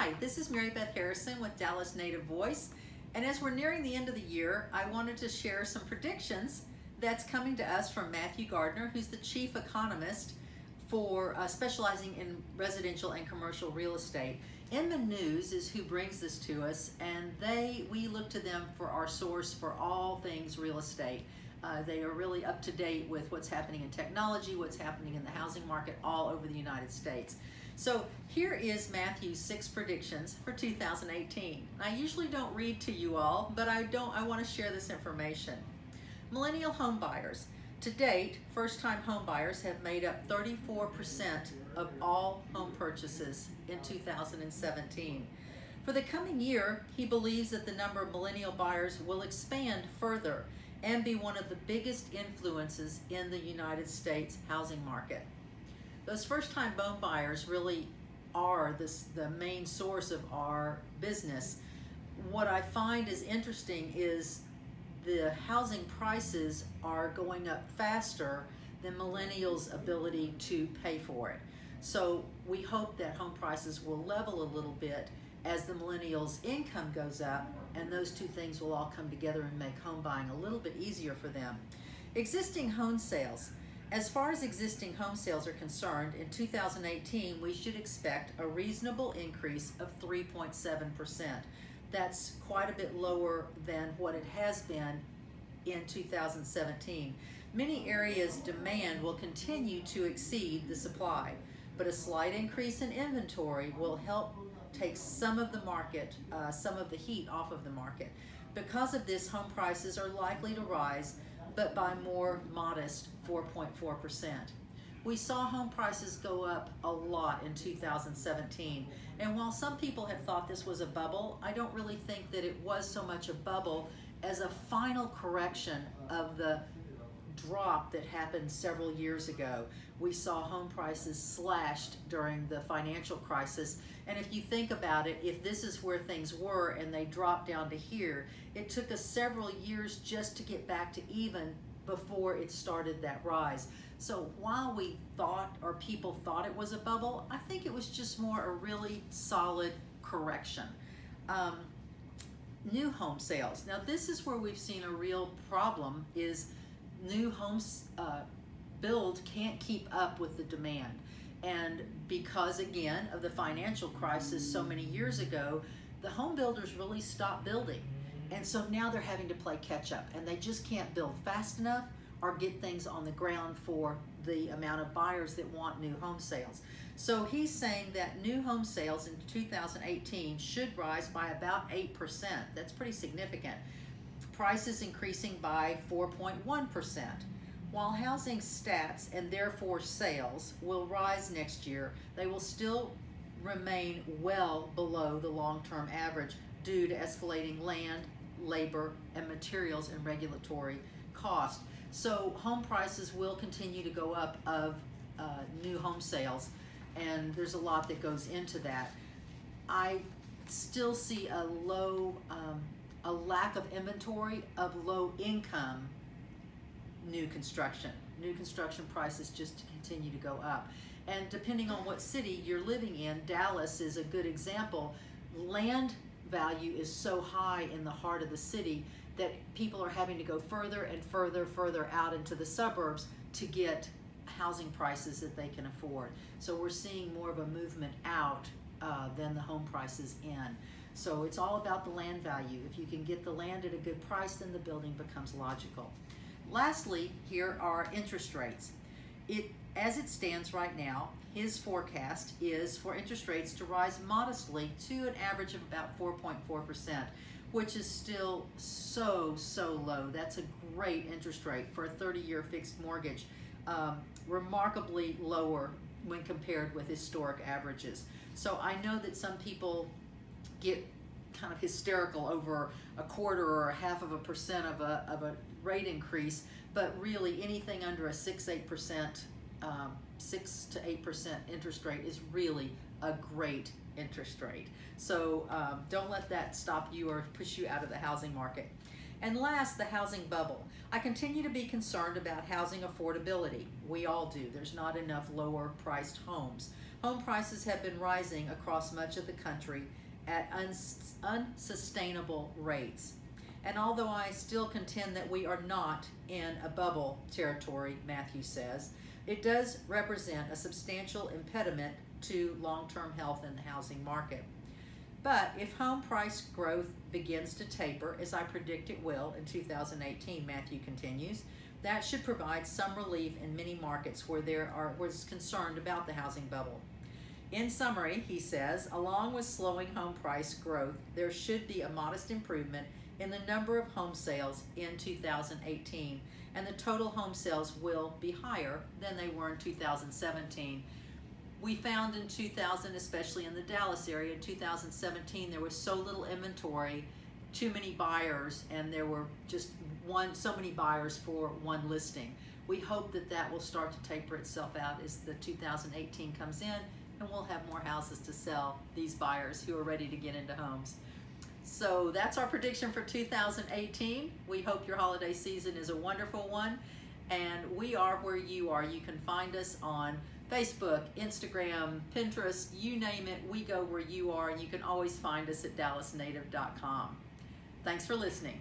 Hi, this is Mary Beth Harrison with Dallas Native Voice, and as we're nearing the end of the year, I wanted to share some predictions that's coming to us from Matthew Gardner, who's the chief economist for specializing in residential and commercial real estate. Inman News is who brings this to us, and we look to them for our source for all things real estate. They are really up to date with what's happening in technology, what's happening in the housing market all over the United States. So here is Matthew's 6 predictions for 2018. I usually don't read to you all, but I want to share this information. Millennial home buyers. To date, first-time home buyers have made up 34% of all home purchases in 2017. For the coming year, he believes that the number of millennial buyers will expand further and be one of the biggest influences in the United States housing market. Those first-time home buyers really are the main source of our business. What I find is interesting is the housing prices are going up faster than millennials' ability to pay for it. So we hope that home prices will level a little bit as the millennials' income goes up, and those two things will all come together and make home buying a little bit easier for them. Existing home sales. As far as existing home sales are concerned, in 2018, we should expect a reasonable increase of 3.7%. That's quite a bit lower than what it has been in 2017. Many areas' demand will continue to exceed the supply, but a slight increase in inventory will help take some of the heat off of the market. Because of this, home prices are likely to rise, but by more modest 4.4%. We saw home prices go up a lot in 2017, and while some people have thought this was a bubble, I don't really think that it was so much a bubble as a final correction of the drop that happened several years ago. We saw home prices slashed during the financial crisis, and if you think about it, if this is where things were and they dropped down to here, it took us several years just to get back to even before it started that rise. So while we thought, or people thought it was a bubble, I think it was just more a really solid correction. New home sales. Now this is where we've seen a real problem, is new homes build can't keep up with the demand. And because again of the financial crisis so many years ago, the home builders really stopped building. And so now they're having to play catch up, and they just can't build fast enough or get things on the ground for the amount of buyers that want new home sales. So he's saying that new home sales in 2018 should rise by about 8%. That's pretty significant. Prices increasing by 4.1%. While housing stats and therefore sales will rise next year, they will still remain well below the long-term average due to escalating land, labor, and materials and regulatory cost. So home prices will continue to go up of new home sales, and there's a lot that goes into that. I still see a lack of inventory of low income new construction. New construction prices just continue to go up. And depending on what city you're living in, Dallas is a good example. Land value is so high in the heart of the city that people are having to go further and further out into the suburbs to get housing prices that they can afford. So we're seeing more of a movement out than the home prices in. So it's all about the land value. If you can get the land at a good price, then the building becomes logical. Lastly, here are interest rates. As it stands right now, his forecast is for interest rates to rise modestly to an average of about 4.4%, which is still so low. That's a great interest rate for a 30-year fixed mortgage, remarkably lower when compared with historic averages. So I know that some people get kind of hysterical over a quarter or a half of a percent of a rate increase, but really anything under a 6 to 8% interest rate is really a great interest rate. So don't let that stop you or push you out of the housing market. And last, the housing bubble. I continue to be concerned about housing affordability. We all do. There's not enough lower priced homes. Home prices have been rising across much of the country at unsustainable rates. And although I still contend that we are not in a bubble territory, Matthew says, it does represent a substantial impediment to long-term health in the housing market. But if home price growth begins to taper, as I predict it will in 2018, Matthew continues, that should provide some relief in many markets where was concerned about the housing bubble. In summary, he says, along with slowing home price growth, there should be a modest improvement in the number of home sales in 2018, and the total home sales will be higher than they were in 2017. We found in 2000, especially in the Dallas area, in 2017, there was so little inventory, too many buyers, and there were just so many buyers for one listing. We hope that that will start to taper itself out as the 2018 comes in, and we'll have more houses to sell these buyers who are ready to get into homes. So that's our prediction for 2018. We hope your holiday season is a wonderful one, and we are where you are. You can find us on Facebook, Instagram, Pinterest, you name it, we go where you are, and you can always find us at dallasnative.com. Thanks for listening.